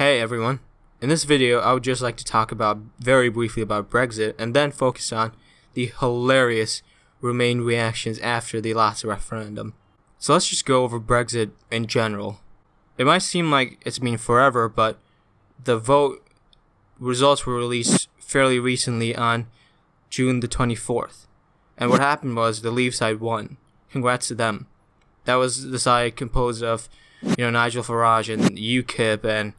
Hey everyone, in this video I would just like to talk very briefly about Brexit and then focus on the hilarious Remain reactions after the last referendum. So let's just go over Brexit in general. It might seem like it's been forever, but the vote results were released fairly recently on June the 24th. And what happened was the Leave side won. Congrats to them. That was the side composed of, Nigel Farage and UKIP and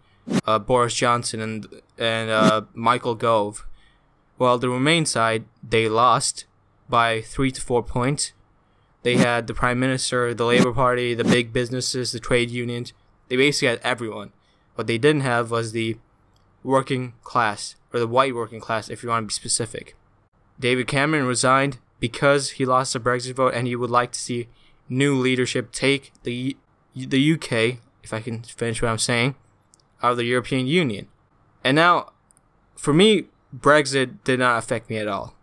Boris Johnson and Michael Gove. While the Remain side, they lost by 3 to 4 points. They had the Prime Minister, the Labour Party, the big businesses, the trade unions. They basically had everyone. What they didn't have was the working class, or the white working class if you want to be specific. David Cameron resigned because he lost the Brexit vote and he would like to see new leadership take the UK, if I can finish what I'm saying, out of the European Union. And now, for me, Brexit did not affect me at all.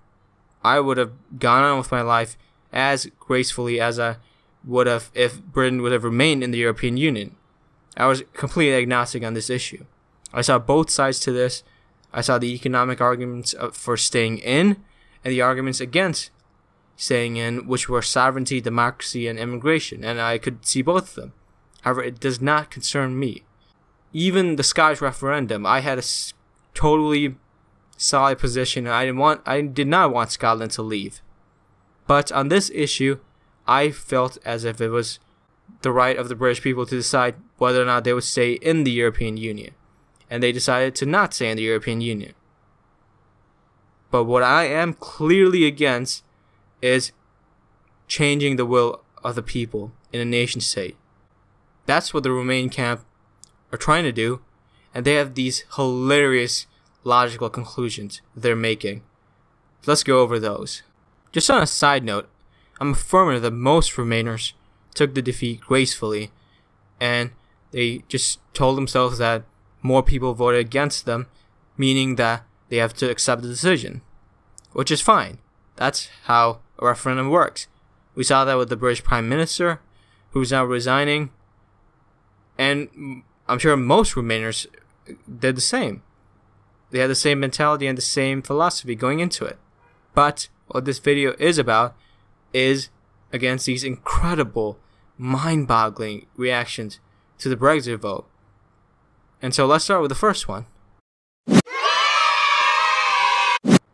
I would have gone on with my life as gracefully as I would have if Britain would have remained in the European Union. I was completely agnostic on this issue. I saw both sides to this. I saw the economic arguments for staying in and the arguments against staying in, which were sovereignty, democracy, and immigration, and I could see both of them. However, it does not concern me. Even the Scottish referendum, I had a totally solid position. I did not want Scotland to leave. But on this issue, I felt as if it was the right of the British people to decide whether or not they would stay in the European Union. And they decided to not stay in the European Union. But what I am clearly against is changing the will of the people in a nation state. That's what the Remain camp are trying to do, and they have these hilarious logical conclusions they're making. Let's go over those. Just on a side note, I'm affirming that most Remainers took the defeat gracefully, and they just told themselves that more people voted against them, meaning that they have to accept the decision, which is fine. That's how a referendum works. We saw that with the British Prime Minister, who's now resigning, and I'm sure most Remainers did the same. They had the same mentality and the same philosophy going into it. But what this video is about is against these incredible, mind-boggling reactions to the Brexit vote. And so let's start with the first one.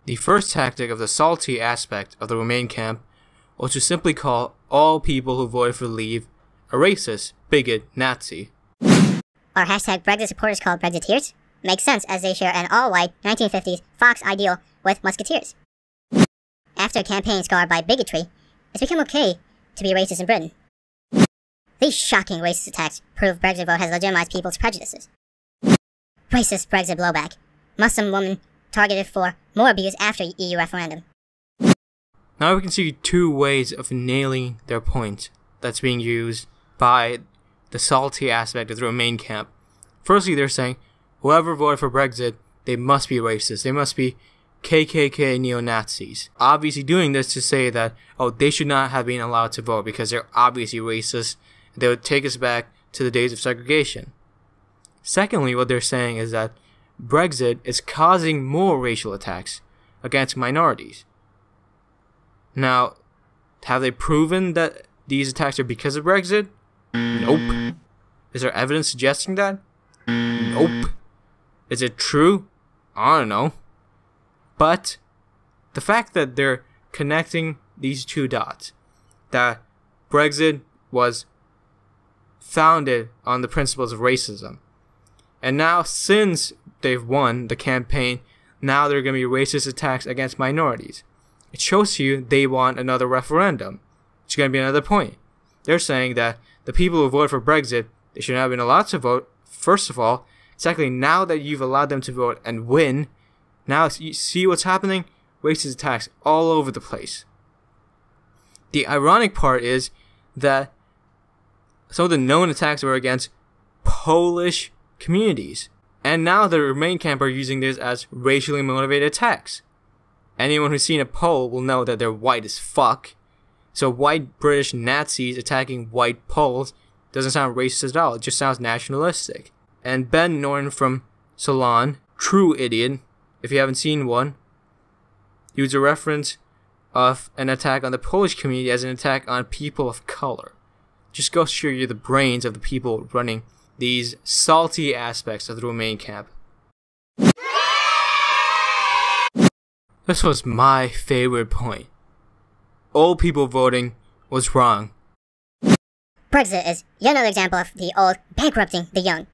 The first tactic of the salty aspect of the Remain camp was to simply call all people who voted for Leave a racist, bigot, Nazi. Our hashtag Brexit supporters called Brexiteers makes sense as they share an all-white 1950s Fox ideal with Musketeers. After a campaign scarred by bigotry, it's become okay to be racist in Britain. These shocking racist attacks prove Brexit vote has legitimized people's prejudices. Racist Brexit blowback. Muslim woman targeted for more abuse after EU referendum. Now we can see two ways of nailing their point that's being used by the salty aspect of the Remain camp. Firstly, they're saying whoever voted for Brexit, they must be racist. They must be KKK neo-Nazis. Obviously doing this to say that, they should not have been allowed to vote because they're obviously racist. They would take us back to the days of segregation. Secondly, what they're saying is that Brexit is causing more racial attacks against minorities. Now, have they proven that these attacks are because of Brexit? Nope. Is there evidence suggesting that? Nope. Is it true? I don't know. But the fact that they're connecting these two dots, that Brexit was founded on the principles of racism, and now since they've won the campaign, now there are going to be racist attacks against minorities. It shows you they want another referendum. It's going to be another point. They're saying that the people who voted for Brexit, they should not have been allowed to vote, first of all. Secondly, now that you've allowed them to vote and win, now you see what's happening? Racist attacks all over the place. The ironic part is that some of the known attacks were against Polish communities. And now the Remain camp are using this as racially motivated attacks. Anyone who's seen a Pole will know that they're white as fuck. So white British Nazis attacking white Poles doesn't sound racist at all. It just sounds nationalistic. And Ben Norton from Salon, true idiot, if you haven't seen one, used a reference of an attack on the Polish community as an attack on people of color. Just go show you the brains of the people running these salty aspects of the Remain camp. This was my favorite point. Old people voting was wrong. Brexit is yet another example of the old bankrupting the young.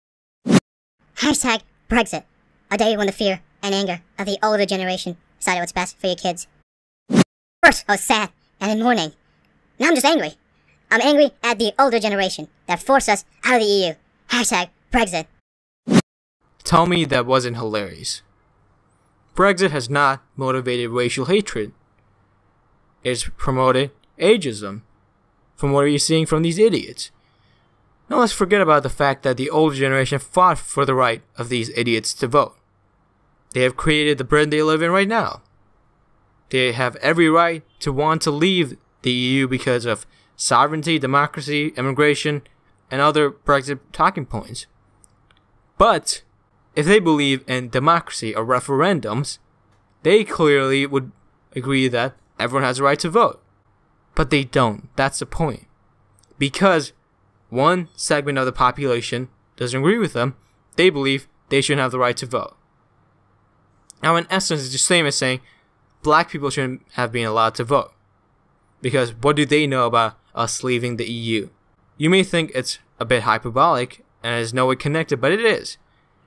Hashtag Brexit, a day when the fear and anger of the older generation decided what's best for your kids. First, I was sad and in mourning. Now I'm just angry. I'm angry at the older generation that forced us out of the EU. Hashtag Brexit. Tell me that wasn't hilarious. Brexit has not motivated racial hatred. It's promoted ageism. From what are you seeing from these idiots? Now let's forget about the fact that the older generation fought for the right of these idiots to vote. They have created the Britain they live in right now. They have every right to want to leave the EU because of sovereignty, democracy, immigration, and other Brexit talking points. But if they believe in democracy or referendums, they clearly would agree that everyone has a right to vote. But they don't. That's the point. Because one segment of the population doesn't agree with them, they believe they shouldn't have the right to vote. Now, in essence, it's the same as saying black people shouldn't have been allowed to vote. Because what do they know about us leaving the EU? You may think it's a bit hyperbolic and is no way connected, but it is.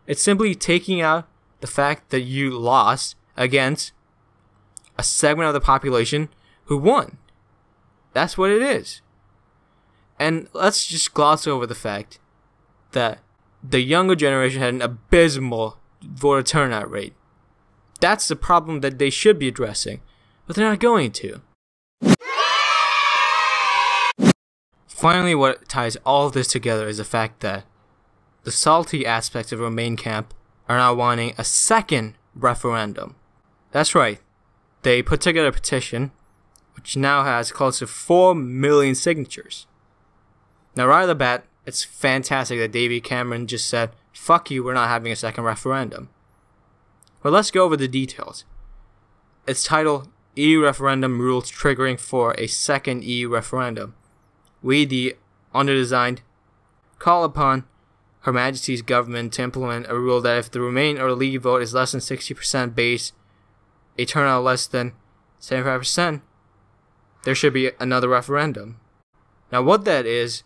It's simply taking out the fact that you lost against a segment of the population who won. That's what it is. And let's just gloss over the fact that the younger generation had an abysmal voter turnout rate. That's the problem that they should be addressing, but they're not going to. Finally, what ties all of this together is the fact that the salty aspects of Remain camp are now wanting a second referendum. That's right. They put together a petition which now has close to 4 million signatures. Now, right off the bat, it's fantastic that David Cameron just said, fuck you, we're not having a second referendum. But let's go over the details. It's titled EU Referendum Rules Triggering for a Second EU Referendum. We, the underdesigned, call upon Her Majesty's government to implement a rule that if the Remain or Leave vote is less than 60% base, a turnout less than 75%, there should be another referendum. Now what that is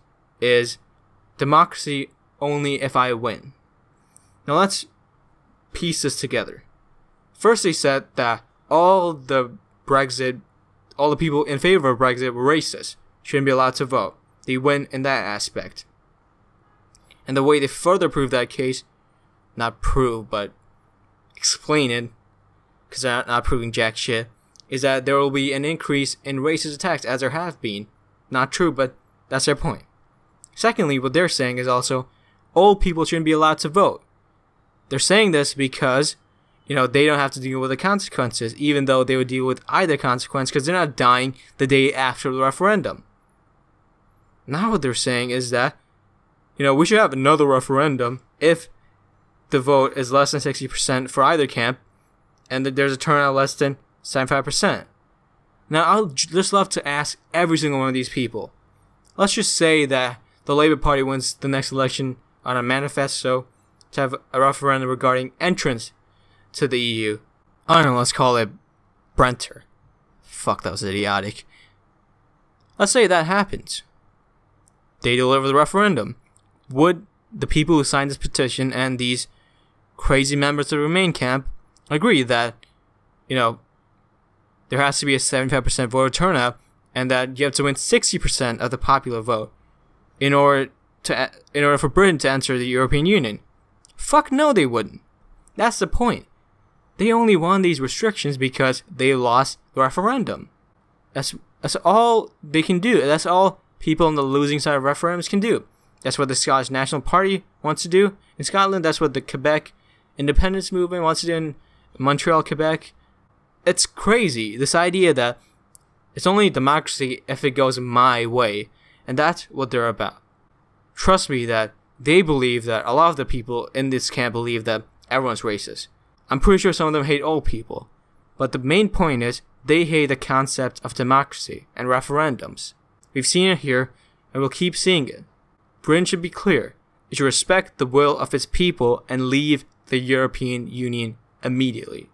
democracy only if I win. Now let's piece this together. First they said that all the people in favor of Brexit were racist, shouldn't be allowed to vote. They win in that aspect. And the way they further prove that case, not prove, but explain it, because they're not proving jack shit, is that there will be an increase in racist attacks, as there have been. Not true, but that's their point. Secondly, what they're saying is also, old people shouldn't be allowed to vote. They're saying this because, they don't have to deal with the consequences, even though they would deal with either consequence, because they're not dying the day after the referendum. Now what they're saying is that, we should have another referendum if the vote is less than 60% for either camp, and that there's a turnout less than 75%. Now, I'll just love to ask every single one of these people. Let's just say that the Labour Party wins the next election on a manifesto to have a referendum regarding entrance to the EU. I don't know, let's call it Brenter. Fuck, that was idiotic. Let's say that happens. They deliver the referendum. Would the people who signed this petition and these crazy members of the Remain camp agree that, there has to be a 75% voter turnout, and that you have to win 60% of the popular vote in order for Britain to enter the European Union? Fuck no, they wouldn't. That's the point. They only won these restrictions because they lost the referendum. That's all they can do. That's all people on the losing side of referendums can do. That's what the Scottish National Party wants to do in Scotland. That's what the Quebec independence movement wants to do in Montreal, Quebec. It's crazy, this idea that it's only democracy if it goes my way, and that's what they're about. Trust me that They believe that a lot of the people in this camp believe that everyone's racist. I'm pretty sure some of them hate all people. But the main point is, they hate the concept of democracy and referendums. We've seen it here, and we'll keep seeing it. Britain should be clear. It should respect the will of its people and leave the European Union immediately.